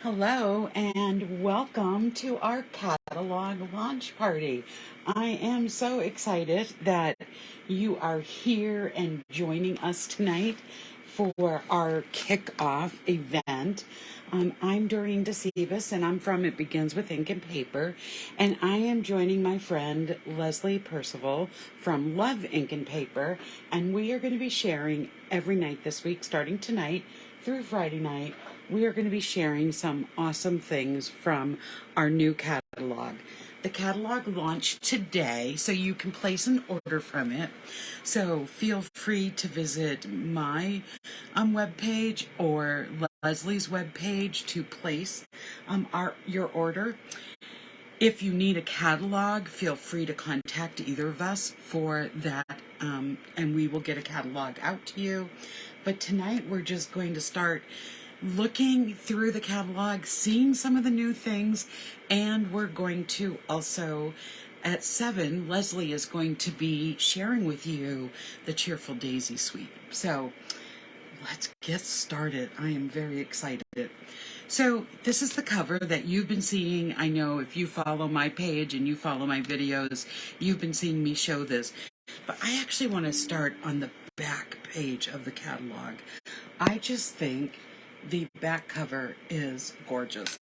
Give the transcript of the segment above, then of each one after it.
Hello and welcome to our catalog launch party. I am so excited that you are here and joining us tonight for our kickoff event. I'm Dorene Decibus and I'm from It Begins with Ink and Paper, and I am joining my friend Leslie Percival from Love Ink and Paper, and we are going to be sharing every night this week, starting tonight through Friday night. We are going to be sharing some awesome things from our new catalog. The catalog launched today, so you can place an order from it. So feel free to visit my webpage or Leslie's webpage to place your order. If you need a catalog, feel free to contact either of us for that, and we will get a catalog out to you. But tonight we're just going to start looking through the catalog, seeing some of the new things, and we're going to also, at 7, Leslie is going to be sharing with you the Cheerful Daisy Suite. So let's get started. I am very excited. So this is the cover that you've been seeing. I know if you follow my page and you follow my videos, you've been seeing me show this. But I actually want to start on the back page of the catalog. I just think the back cover is gorgeous.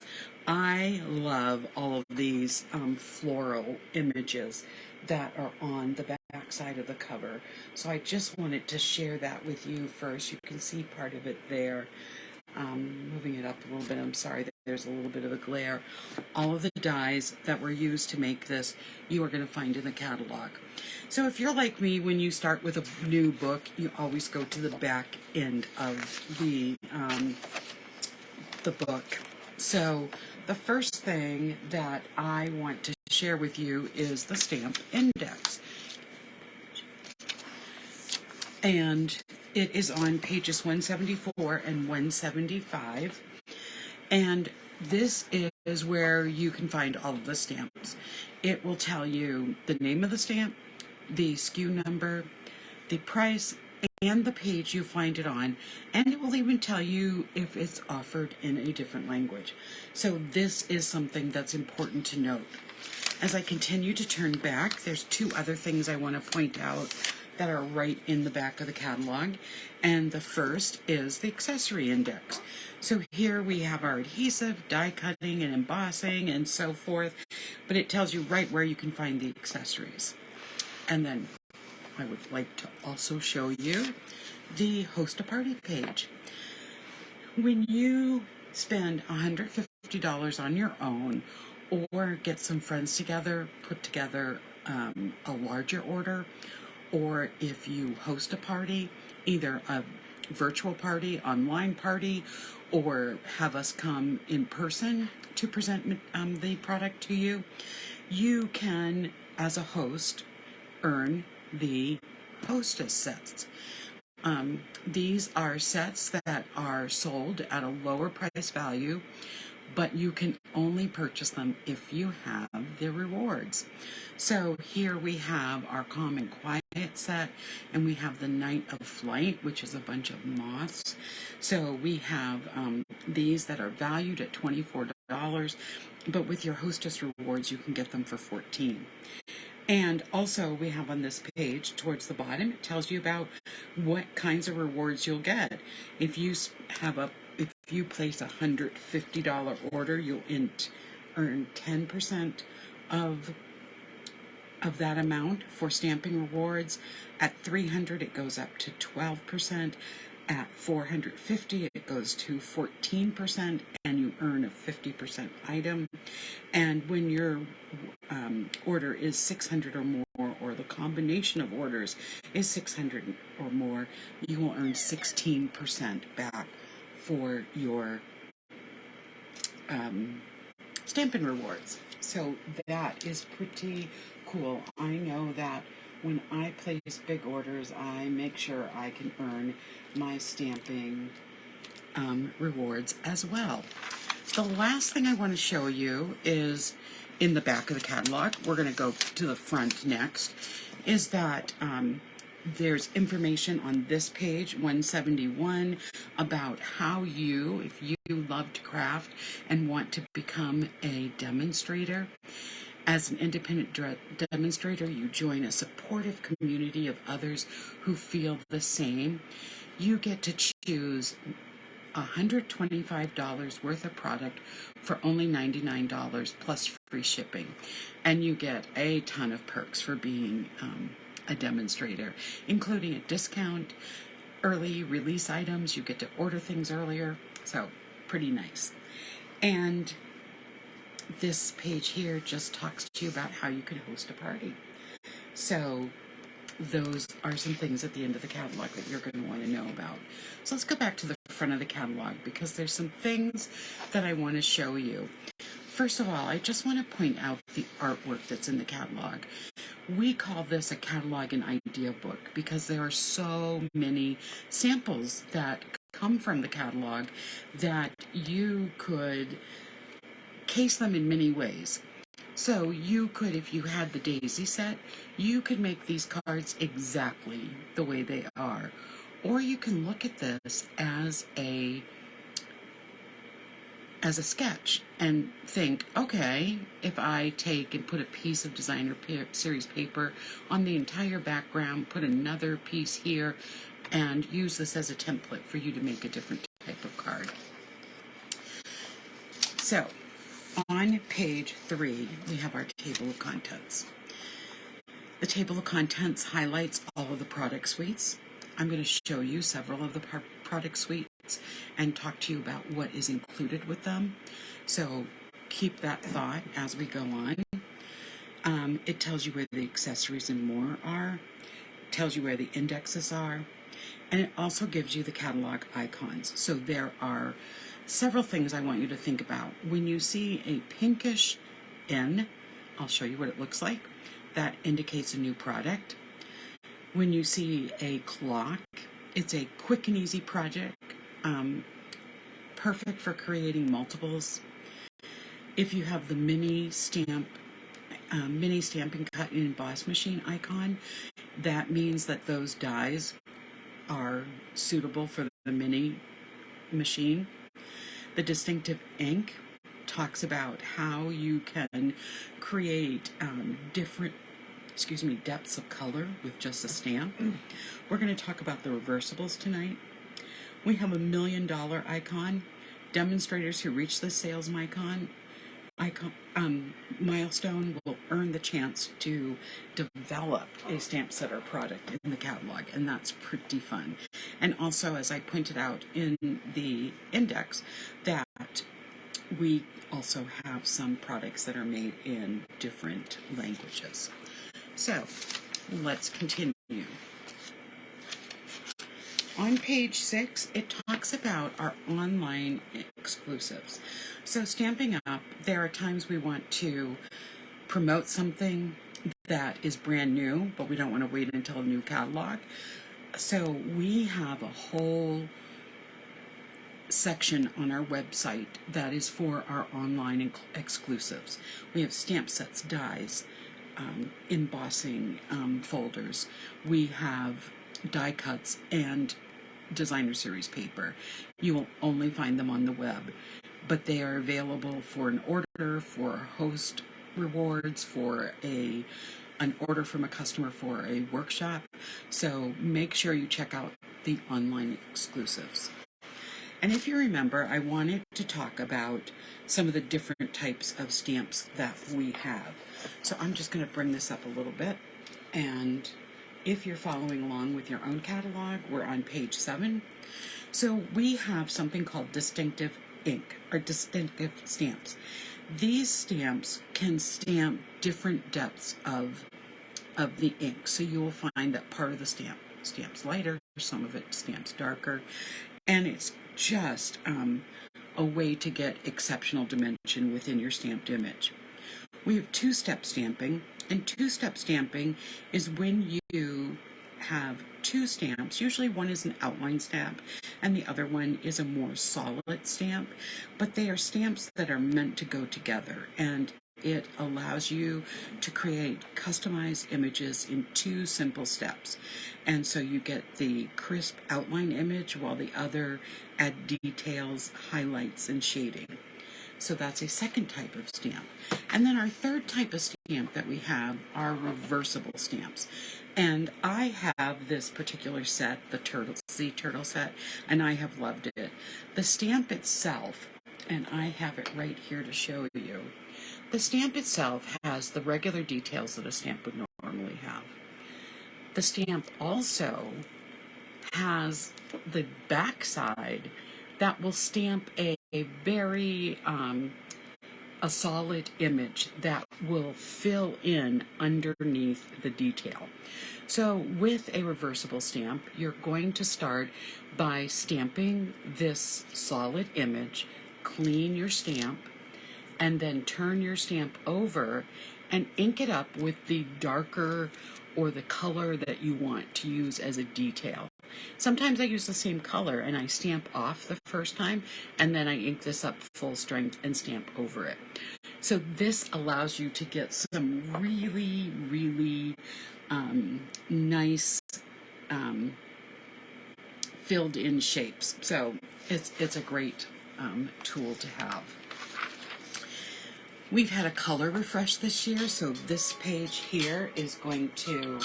I love all of these floral images that are on the back side of the cover. So I just wanted to share that with you first. You can see part of it there. Moving it up a little bit, I'm sorry, there's a little bit of a glare. All of the dies that were used to make this, you are going to find in the catalog. So if you're like me, when you start with a new book, you always go to the back end of the book. So the first thing that I want to share with you is the stamp index. And it is on pages 174 and 175. And this is where you can find all of the stamps. It will tell you the name of the stamp, the SKU number, the price, and the page you find it on, and it will even tell you if it's offered in a different language. So this is something that's important to note. As I continue to turn back, there's two other things I want to point out that are right in the back of the catalog, and the first is the accessory index. So here we have our adhesive, die cutting, and embossing, and so forth, but it tells you right where you can find the accessories. And then I would like to also show you the host a party page. When you spend $150 on your own or get some friends together, put together a larger order, or if you host a party, either a virtual party, online party, or have us come in person to present the product to you, you can, as a host, earn the hostess sets. These are sets that are sold at a lower price value, but you can only purchase them if you have the rewards. So here we have our Calm and Quiet set, and we have the Night of Flight, which is a bunch of moths. So we have these that are valued at $24, but with your hostess rewards, you can get them for $14. And also we have on this page towards the bottom, it tells you about what kinds of rewards you'll get. If you place a $150 order, you'll earn 10% of that amount for stamping rewards. At $300, it goes up to 12%. At $450, it goes to 14%, and you earn a 50% item. And when your order is 600 or more, or the combination of orders is 600 or more, you will earn 16% back for your Stampin' rewards. So that is pretty cool. I know that when I place big orders, I make sure I can earn my stamping rewards as well. The last thing I want to show you is in the back of the catalog. We're going to go to the front next. Is that There's information on this page, 171, about how you, if you love to craft and want to become a demonstrator, as an independent demonstrator, you join a supportive community of others who feel the same. You get to choose $125 worth of product for only $99 plus free shipping. And you get a ton of perks for being a demonstrator, including a discount, early release items. You get to order things earlier. So pretty nice. And this page here just talks to you about how you can host a party. So those are some things at the end of the catalog that you're going to want to know about. So let's go back to the front of the catalog, because there's some things that I want to show you. First of all, I just want to point out the artwork that's in the catalog. We call this a catalog and idea book because there are so many samples that come from the catalog that you could case them in many ways. So you could, if you had the daisy set, you could make these cards exactly the way they are. Or you can look at this as a sketch and think, okay, if I take and put a piece of designer series paper on the entire background, put another piece here, and use this as a template for you to make a different type of card. So, on page 3, we have our table of contents. The table of contents highlights all of the product suites. I'm going to show you several of the product suites and talk to you about what is included with them. So keep that thought as we go on. It tells you where the accessories and more are. It tells you where the indexes are. And it also gives you the catalog icons. So there are several things I want you to think about. When you see a pinkish N, I'll show you what it looks like. That indicates a new product. When you see a clock, it's a quick and easy project, perfect for creating multiples. If you have the mini stamping cut and emboss machine icon, that means that those dies are suitable for the mini machine. The distinctive ink talks about how you can create different depths of color with just a stamp. We're going to talk about the reversibles tonight. We have $1 million icon. Demonstrators who reach the sales milestone will earn the chance to develop a stamp setter product in the catalog, and that's pretty fun. And also, as I pointed out in the index, that we also have some products that are made in different languages. So, let's continue. On page 6, it talks about our online exclusives. So, Stampin' Up, there are times we want to promote something that is brand new, but we don't want to wait until a new catalog. So, we have a whole section on our website that is for our online exclusives. We have stamp sets, dies, embossing folders. We have die cuts and designer series paper. You will only find them on the web, but they are available for an order, for host rewards, for an order from a customer for a workshop. So make sure you check out the online exclusives. And if you remember, I wanted to talk about some of the different types of stamps that we have. So I'm just going to bring this up a little bit. And if you're following along with your own catalog, we're on page 7. So we have something called distinctive ink, or distinctive stamps. These stamps can stamp different depths of the ink. So you will find that part of the stamps lighter, some of it stamps darker. And it's just a way to get exceptional dimension within your stamped image. We have two-step stamping, and two-step stamping is when you have two stamps. Usually one is an outline stamp and the other one is a more solid stamp, but they are stamps that are meant to go together. And it allows you to create customized images in 2 simple steps. And so you get the crisp outline image while the other add details, highlights, and shading. So that's a second type of stamp. And then our third type of stamp that we have are reversible stamps. And I have this particular set, the sea turtle set, and I have loved it. The stamp itself, and I have it right here to show you, the stamp itself has the regular details that a stamp would normally have. The stamp also has the backside that will stamp a very a solid image that will fill in underneath the detail. So with a reversible stamp, you're going to start by stamping this solid image, clean your stamp, and then turn your stamp over and ink it up with the darker or the color that you want to use as a detail. Sometimes I use the same color and I stamp off the first time, and then I ink this up full strength and stamp over it. So this allows you to get some really, really nice filled in shapes. So it's a great tool to have. We've had a color refresh this year, so this page here is going to,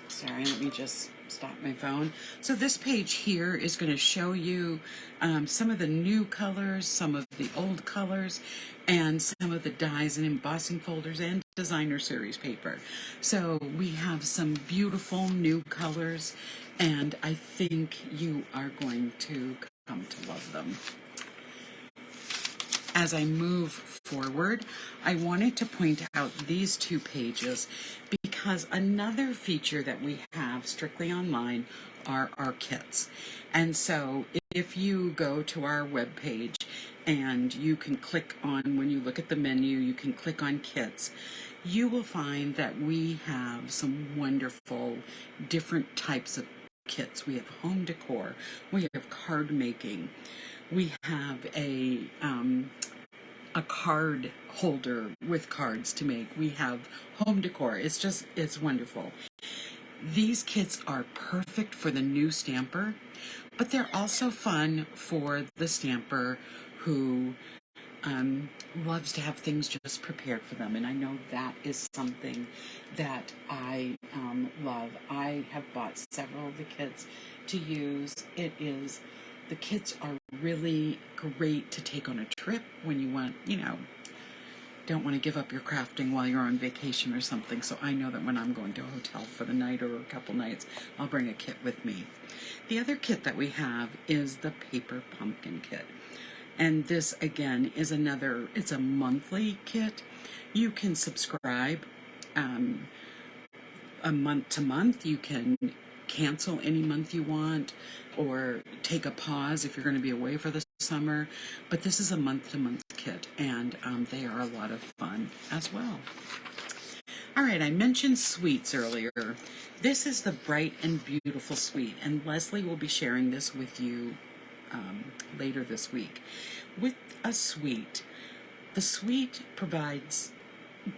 sorry, let me just stop my phone. So this page here is going to show you some of the new colors, some of the old colors, and some of the dies and embossing folders and designer series paper. So we have some beautiful new colors, and I think you are going to come to love them. As I move forward, I wanted to point out these 2 pages because another feature that we have strictly online are our kits. And so if you go to our webpage and you can click on, when you look at the menu, you can click on kits, you will find that we have some wonderful different types of kits. We have home decor, we have card making, we have a card holder with cards to make. We have home decor. It's wonderful. These kits are perfect for the new stamper, but they're also fun for the stamper who loves to have things just prepared for them. And I know that is something that I love. I have bought several of the kits to use. The kits are really great to take on a trip when you want, don't want to give up your crafting while you're on vacation or something. So I know that when I'm going to a hotel for the night or a couple nights, I'll bring a kit with me. The other kit that we have is the paper pumpkin kit. And this, again, is it's a monthly kit. You can subscribe a month to month. You can cancel any month you want or take a pause if you're going to be away for the summer. But this is a month-to-month kit, and they are a lot of fun as well. All right, I mentioned sweets earlier. This is the Bright and Beautiful Suite, and Leslie will be sharing this with you later this week. With a suite, the suite provides,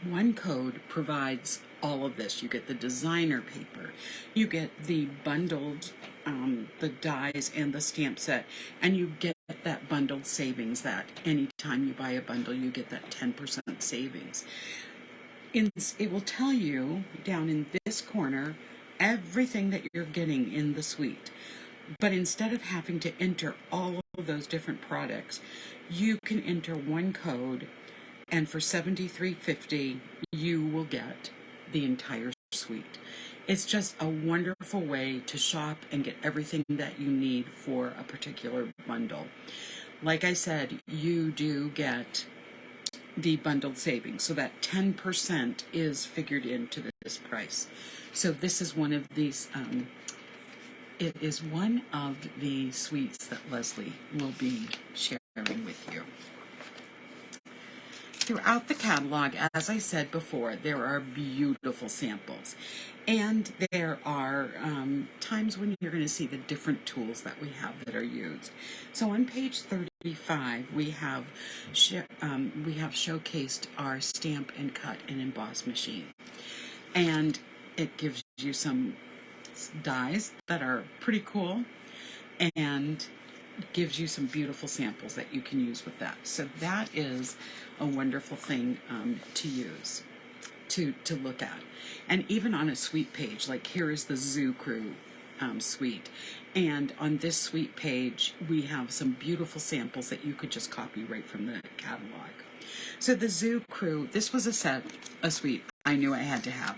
one code provides all of this. You get the designer paper, you get the bundled, the dies and the stamp set, and you get that bundled savings that anytime you buy a bundle, you get that 10% savings. It will tell you down in this corner everything that you're getting in the suite. But instead of having to enter all of those different products, you can enter one code, and for $73.50, you will get the entire suite. It's just a wonderful way to shop and get everything that you need for a particular bundle. Like I said, you do get the bundled savings, so that 10% is figured into this price. So this is one of these, it is one of the suites that Leslie will be sharing with you. throughout the catalog, as I said before, there are beautiful samples. And there are times when you're going to see the different tools that we have that are used. So on page 35, we have showcased our stamp and cut and emboss machine. And it gives you some dies that are pretty cool and gives you some beautiful samples that you can use with that. So that is a wonderful thing to use, to look at. And even on a suite page, like here is the Zoo Crew suite. And on this suite page, we have some beautiful samples that you could just copy right from the catalog. So the Zoo Crew, this was a suite I knew I had to have.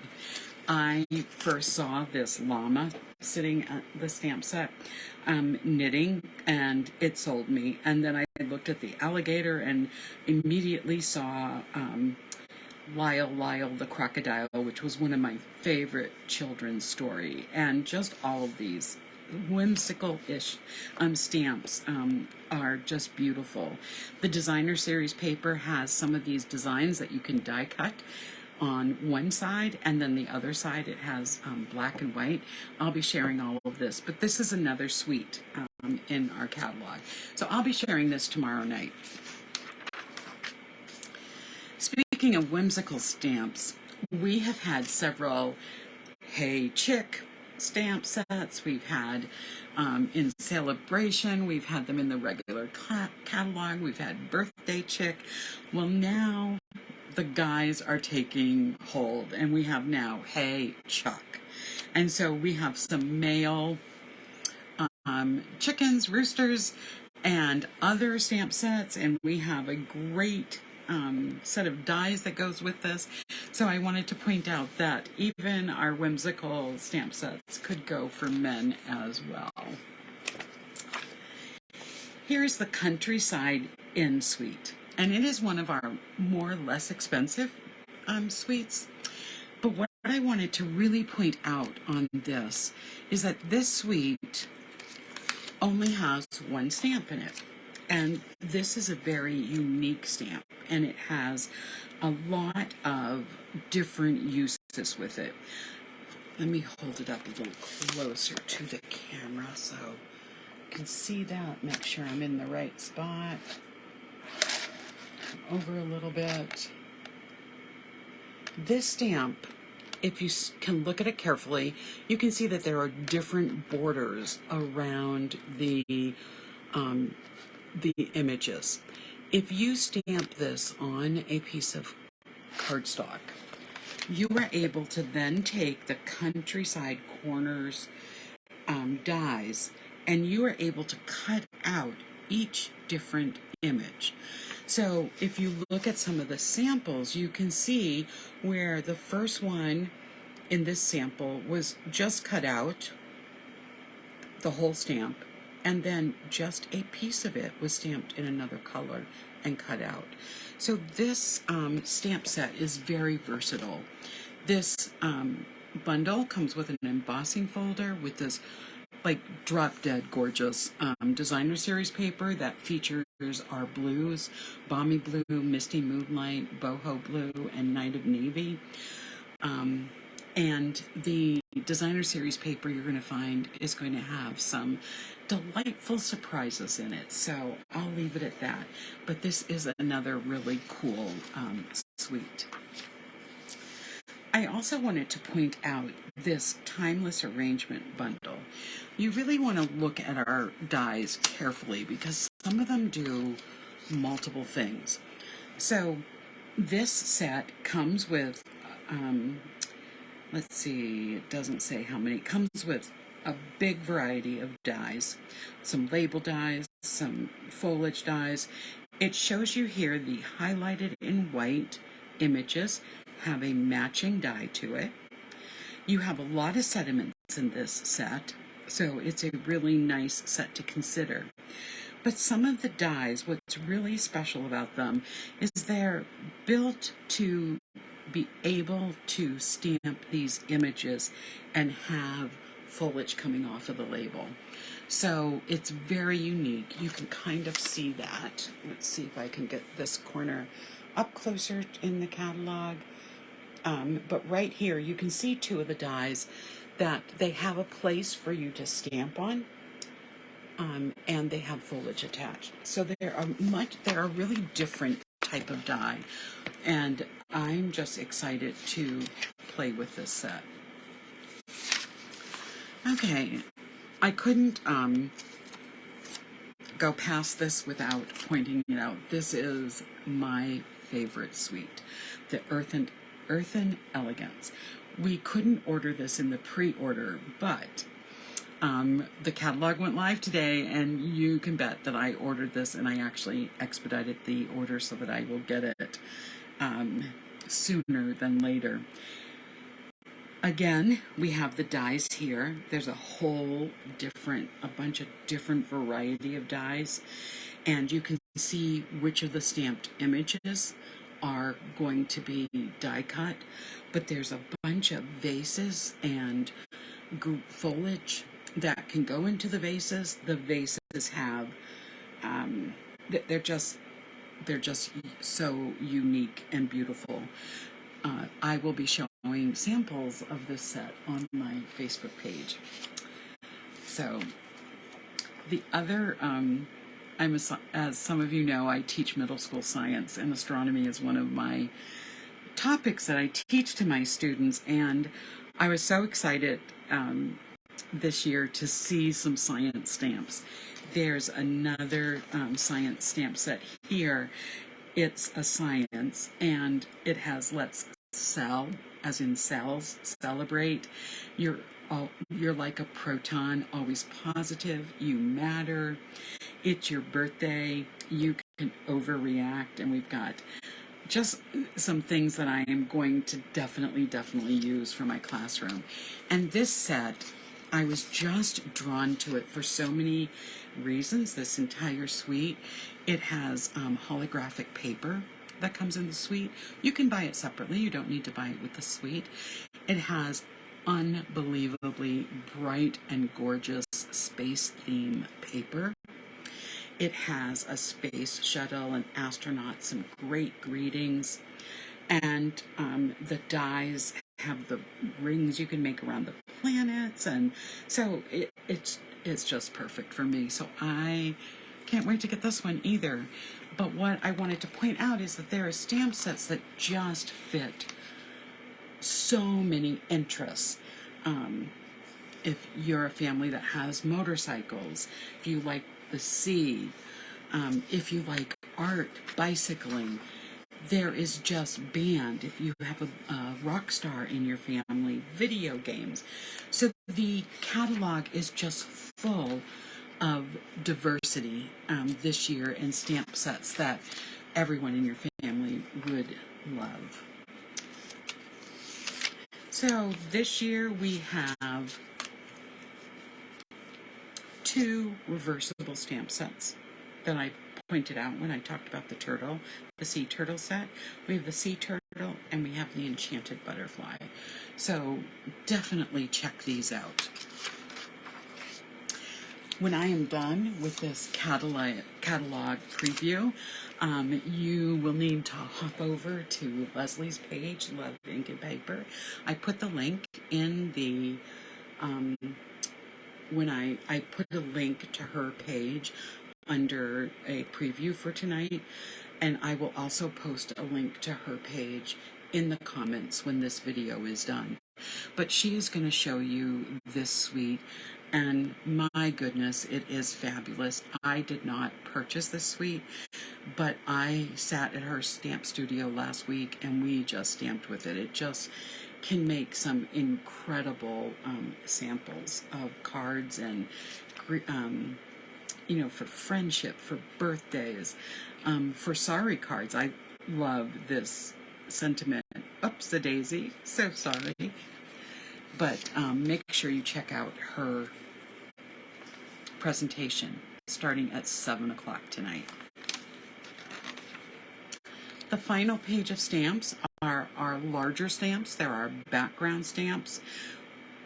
I first saw this llama sitting at the stamp set, knitting, and it sold me. And then I looked at the alligator and immediately saw Lyle the crocodile, which was one of my favorite children's story. And just all of these whimsical-ish stamps are just beautiful. The designer series paper has some of these designs that you can die cut on one side, and then the other side it has black and white. I'll be sharing all of this, but this is another suite in our catalog. So I'll be sharing this tomorrow night. Speaking of whimsical stamps, we have had several Hey Chick stamp sets. We've had in Celebration, we've had them in the regular catalog, we've had Birthday Chick. Well, now the guys are taking hold, and we have now Hey Chuck. And so we have some male chickens, roosters, and other stamp sets, and we have a great set of dies that goes with this. So I wanted to point out that even our whimsical stamp sets could go for men as well. Here's the Countryside Inn suite. And it is one of our more or less expensive suites. But what I wanted to really point out on this is that this suite only has one stamp in it. And this is a very unique stamp. And it has a lot of different uses with it. Let me hold it up a little closer to the camera so you can see that. Make sure I'm in the right spot. Over a little bit. This stamp, if you can look at it carefully, you can see that there are different borders around the images. If you stamp this on a piece of cardstock, you are able to then take the Countryside Corners dies, and you are able to cut out each different image. So if you look at some of the samples, you can see where the first one in this sample was just cut out, the whole stamp, and then just a piece of it was stamped in another color and cut out. So this stamp set is very versatile. This bundle comes with an embossing folder with this like drop-dead gorgeous designer series paper that features our blues, Balmy Blue, Misty Moonlight, Boho Blue, and Night of Navy. And the designer series paper you're going to find is going to have some delightful surprises in it. So I'll leave it at that. But this is another really cool suite. I also wanted to point out this timeless arrangement bundle. You really want to look at our dies carefully because some of them do multiple things. So this set comes with, let's see, it doesn't say how many. It comes with a big variety of dies, some label dies, some foliage dies. It shows you here the highlighted in white images have a matching die to it. You have a lot of sediments in this set, so it's a really nice set to consider. But some of the dies, what's really special about them is they're built to be able to stamp these images and have foliage coming off of the label. So it's very unique. You can kind of see that. Let's see if I can get this corner up closer in the catalog. But right here, you can see two of the dies that they have a place for you to stamp on, and they have foliage attached. So they're a really different type of die, and I'm just excited to play with this set. Okay, I couldn't go past this without pointing it out. This is my favorite suite, the Earthen Elegance. We couldn't order this in the pre-order, but the catalog went live today, and you can bet that I ordered this, and I actually expedited the order so that I will get it sooner than later. Again, we have the dies here. There's a bunch of different variety of dies, and you can see which of the stamped images are going to be die cut, but there's a bunch of vases and foliage that can go into the vases. The vases have, they're just so unique and beautiful. I will be showing samples of this set on my Facebook page. So the other, as some of you know, I teach middle school science, and astronomy is one of my topics that I teach to my students, and I was so excited this year to see some science stamps. There's another science stamp set here. It's a science, and it has let's cell, as in cells, celebrate. You're like a proton, always positive, you matter, it's your birthday, you can overreact, and we've got just some things that I am going to definitely use for my classroom. And this set, I was just drawn to it for so many reasons, this entire suite. It has holographic paper that comes in the suite. You can buy it separately. You don't need to buy it with the suite. It has unbelievably bright and gorgeous space theme paper. It has a space shuttle, an astronaut, some great greetings, and the dies have the rings you can make around the planets, and so it's just perfect for me. So I can't wait to get this one either. But what I wanted to point out is that there are stamp sets that just fit so many interests. If you're a family that has motorcycles, if you like the sea, if you like art, bicycling, there is just band. If you have a rock star in your family, video games. So the catalog is just full of diversity this year, and stamp sets that everyone in your family would love. So this year we have 2 reversible stamp sets that I pointed out when I talked about the turtle, the sea turtle set. We have the sea turtle, and we have the enchanted butterfly. So definitely check these out. When I am done with this catalog preview, you will need to hop over to Leslie's page, Love Ink and Paper. I put the link in the, when I put a link to her page under a preview for tonight, and I will also post a link to her page in the comments when this video is done. But she is going to show you this suite, and my goodness, it is fabulous. I did not purchase this suite, but I sat at her stamp studio last week, and we just stamped with it. It just can make some incredible samples of cards, and for friendship, for birthdays, for sorry cards. I love this sentiment. Oops, a daisy. So sorry. But make sure you check out her presentation starting at 7 o'clock tonight. The final page of stamps are our larger stamps. There are background stamps.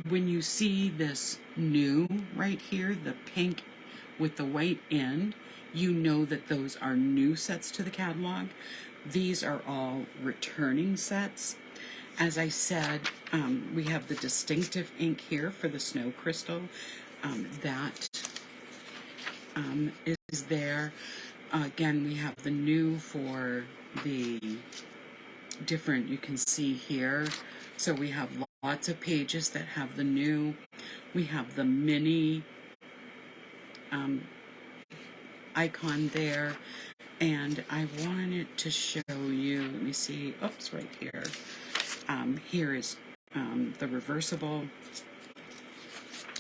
When you see this new right here, the pink with the white end, you know that those are new sets to the catalog. These are all returning sets. As I said, we have the distinctive ink here for the snow crystal. That is there. Again, we have the new for the different, you can see here. So we have lots of pages that have the new. We have the mini icon there. And I wanted to show you, let me see, oops, right here. Here is the reversible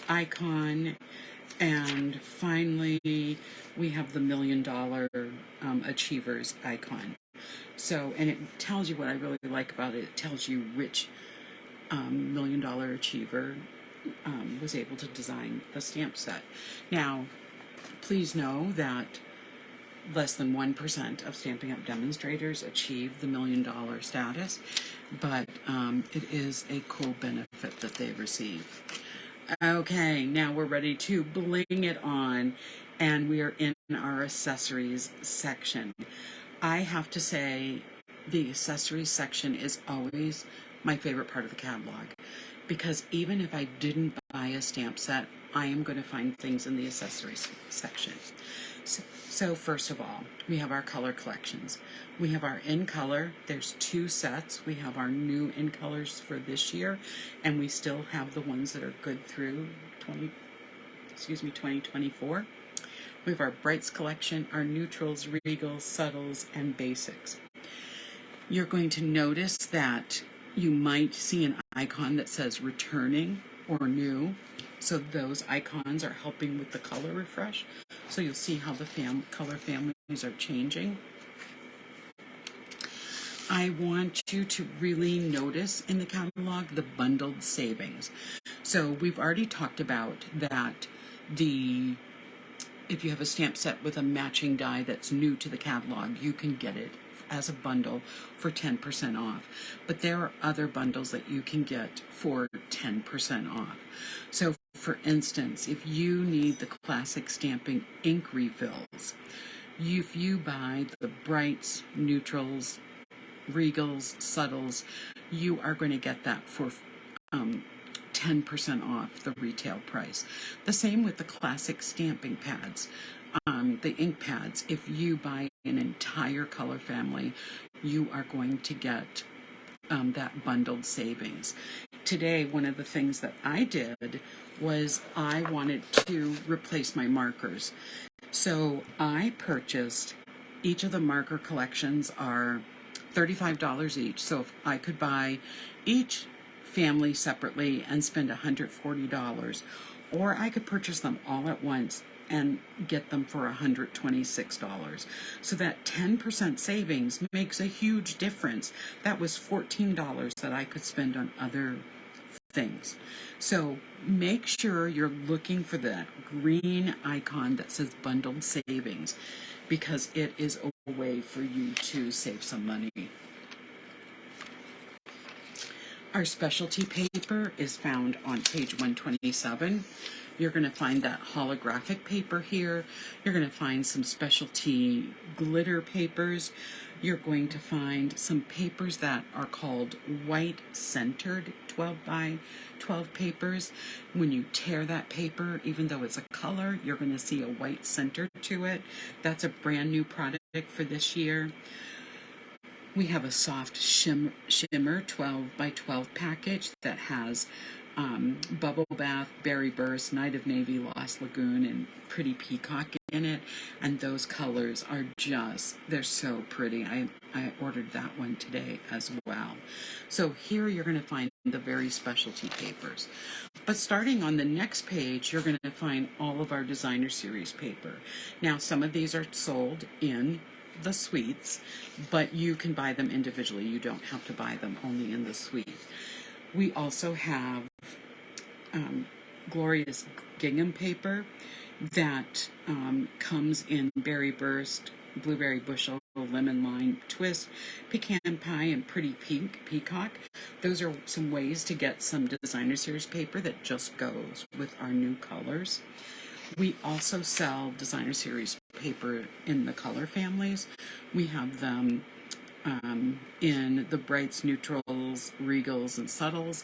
icon. And finally, we have the $1 Million Achievers icon. So, and it tells you what I really like about it. It tells you which $1 Million Achiever was able to design the stamp set. Now, please know that less than 1% of Stampin' Up! Demonstrators achieve the $1 Million status, but it is a cool benefit that they receive. Okay, now we're ready to bling it on, and we are in our accessories section. I have to say, the accessories section is always my favorite part of the catalog, because even if I didn't buy a stamp set, I am going to find things in the accessories section. So first of all, we have our color collections. We have our in color. There's 2 sets. We have our new in colors for this year, and we still have the ones that are good through 2024. We have our brights collection, our neutrals, regals, subtles, and basics. You're going to notice that you might see an icon that says returning or new. So those icons are helping with the color refresh. So you'll see how the color families are changing. I want you to really notice in the catalog the bundled savings. So we've already talked about that if you have a stamp set with a matching die that's new to the catalog, you can get it as a bundle for 10% off. But there are other bundles that you can get for 10% off. So for instance, if you need the classic stamping ink refills, if you buy the brights, neutrals, regals, subtles, you are going to get that for 10% off the retail price. The same with the classic stamping pads. The ink pads, if you buy an entire color family, you are going to get that bundled savings. Today, one of the things that I did was I wanted to replace my markers. So I purchased, each of the marker collections are $35 each. So if I could buy each family separately and spend $140, or I could purchase them all at once and get them for $126. So that 10% savings makes a huge difference. That was $14 that I could spend on other things. So make sure you're looking for that green icon that says bundled savings, because it is a way for you to save some money. Our specialty paper is found on page 127. You're going to find that holographic paper here. You're going to find some specialty glitter papers. You're going to find some papers that are called white centered 12 by 12 papers. When you tear that paper, even though it's a color, you're going to see a white center to it. That's a brand new product for this year. We have a soft shimmer 12 by 12 package that has Bubble Bath, Berry Burst, Night of Navy, Lost Lagoon, and Pretty Peacock in it. And those colors are they're so pretty. I ordered that one today as well. So here you're going to find the very specialty papers. But starting on the next page, you're going to find all of our designer series paper. Now, some of these are sold in the suites, but you can buy them individually. You don't have to buy them only in the suite. We also have glorious gingham paper that comes in Berry Burst, Blueberry Bushel, Lemon Lime Twist, Pecan Pie, and Pretty Pink Peacock. Those are some ways to get some designer series paper that just goes with our new colors. We also sell designer series paper in the color families. We have them in the brights, neutrals, regals, and subtles.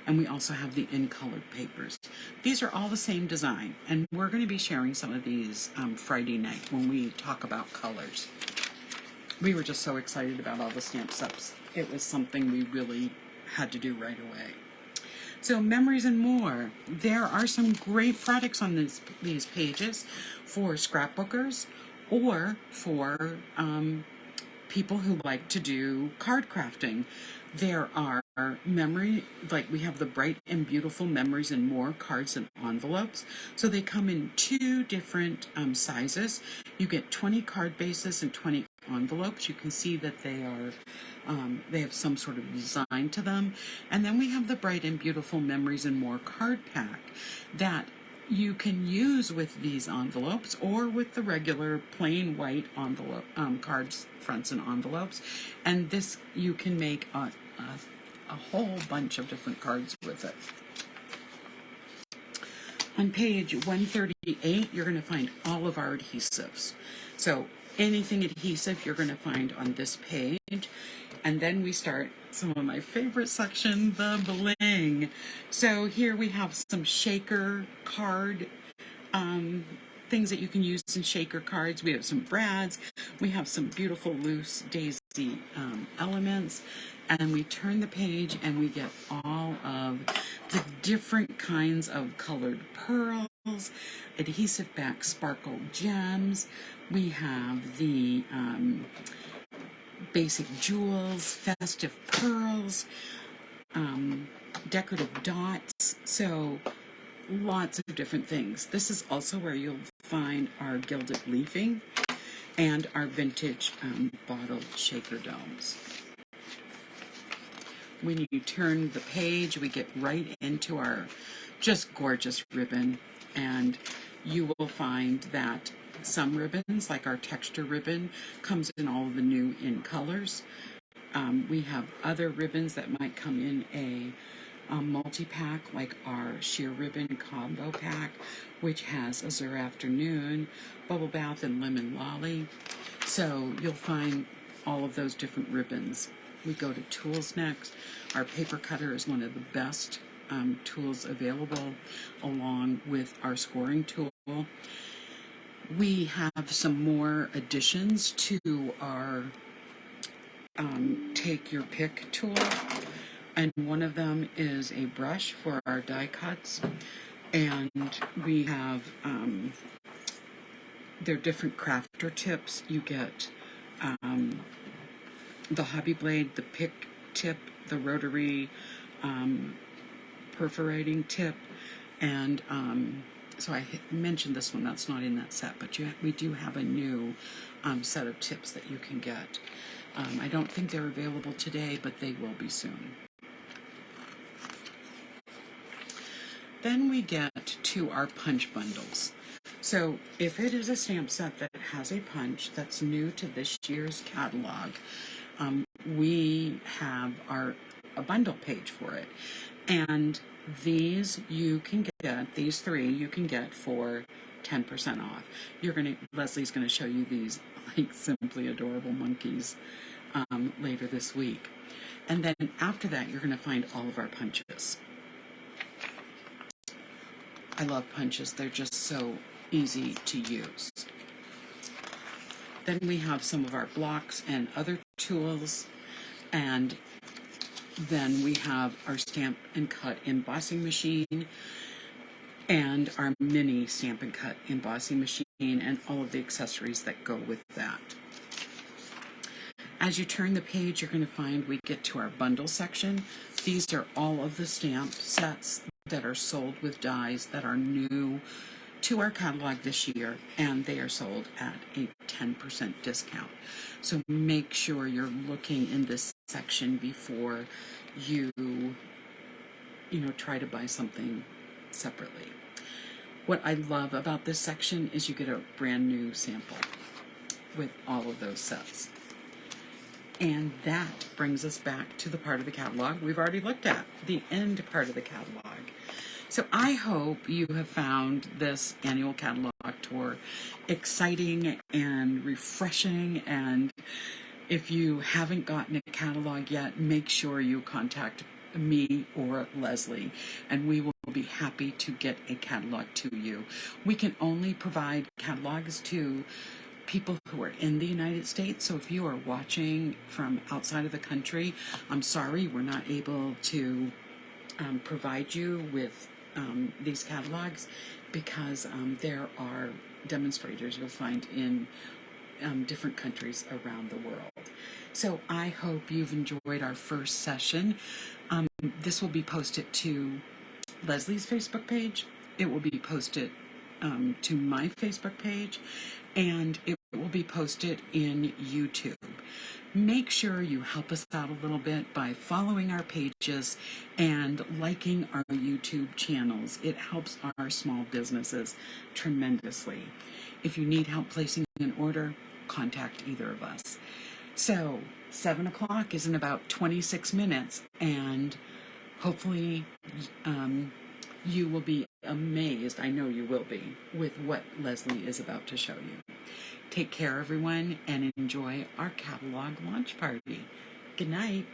And we also have the in-colored papers. These are all the same design, and we're going to be sharing some of these Friday night when we talk about colors. We were just so excited about all the stamp sets. It was something we really had to do right away. So Memories and More. There are some great products on these pages for scrapbookers or for people who like to do card crafting. There are we have the Bright and Beautiful Memories and More cards and envelopes. So they come in 2 different sizes. You get 20 card bases and 20 envelopes. You can see that they have some sort of design to them. And then we have the Bright and Beautiful Memories and More card pack that you can use with these envelopes or with the regular plain white envelope cards, fronts and envelopes. And this, you can make a whole bunch of different cards with it. On page 138, you're going to find all of our adhesives. So anything adhesive you're going to find on this page. And then we start some of my favorite section, the bling. So here we have some shaker card things that you can use in shaker cards. We have some brads. We have some beautiful loose daisy elements. And we turn the page and we get all of the different kinds of colored pearls, adhesive back sparkle gems. We have the basic jewels, festive pearls, decorative dots. So lots of different things. This is also where you'll find our gilded leafing and our vintage bottle shaker domes. When you turn the page, we get right into our just gorgeous ribbon, and you will find that some ribbons, like our texture ribbon, comes in all of the new in colors. We have other ribbons that might come in a multi-pack, like our sheer ribbon combo pack, which has Azure Afternoon, Bubble Bath, and Lemon Lolly. So you'll find all of those different ribbons. We go to tools next. Our paper cutter is one of the best tools available, along with our scoring tool. We have some more additions to our take your pick tool, and one of them is a brush for our die cuts, and we have they're different crafter tips. You get the hobby blade, the pick tip, the rotary perforating tip, and so I mentioned this one, that's not in that set, but we do have a new set of tips that you can get. I don't think they're available today, but they will be soon. Then we get to our punch bundles. So if it is a stamp set that has a punch that's new to this year's catalog, we have a bundle page for it. And these you can get, these 3 you can get for 10% off. Leslie's gonna show you these like simply adorable monkeys later this week. And then after that, you're gonna find all of our punches. I love punches, they're just so easy to use. Then we have some of our blocks and other tools, and then we have our stamp and cut embossing machine and our mini stamp and cut embossing machine and all of the accessories that go with that. As you turn the page, you're going to find we get to our bundle section. These are all of the stamp sets that are sold with dies that are new to our catalog this year, and they are sold at a 10% discount. So make sure you're looking in this section before you try to buy something separately. What I love about this section is you get a brand new sample with all of those sets. And that brings us back to the part of the catalog we've already looked at, the end part of the catalog. So I hope you have found this annual catalog tour exciting and refreshing and If you haven't gotten a catalog yet, make sure you contact me or Leslie, and we will be happy to get a catalog to you. We can only provide catalogs to people who are in the United States, so if you are watching from outside of the country, I'm sorry, we're not able to provide you with these catalogs, because there are demonstrators you'll find in different countries around the world. So I hope you've enjoyed our first session. This will be posted to Leslie's Facebook page. It will be posted to my Facebook page, and it will be posted in YouTube. Make sure you help us out a little bit by following our pages and liking our YouTube channels. It helps our small businesses tremendously. If you need help placing an order, contact either of us. So 7 o'clock is in about 26 minutes, and hopefully you will be amazed, I know you will be, with what Leslie is about to show you. Take care, everyone, and enjoy our catalog launch party. Good night.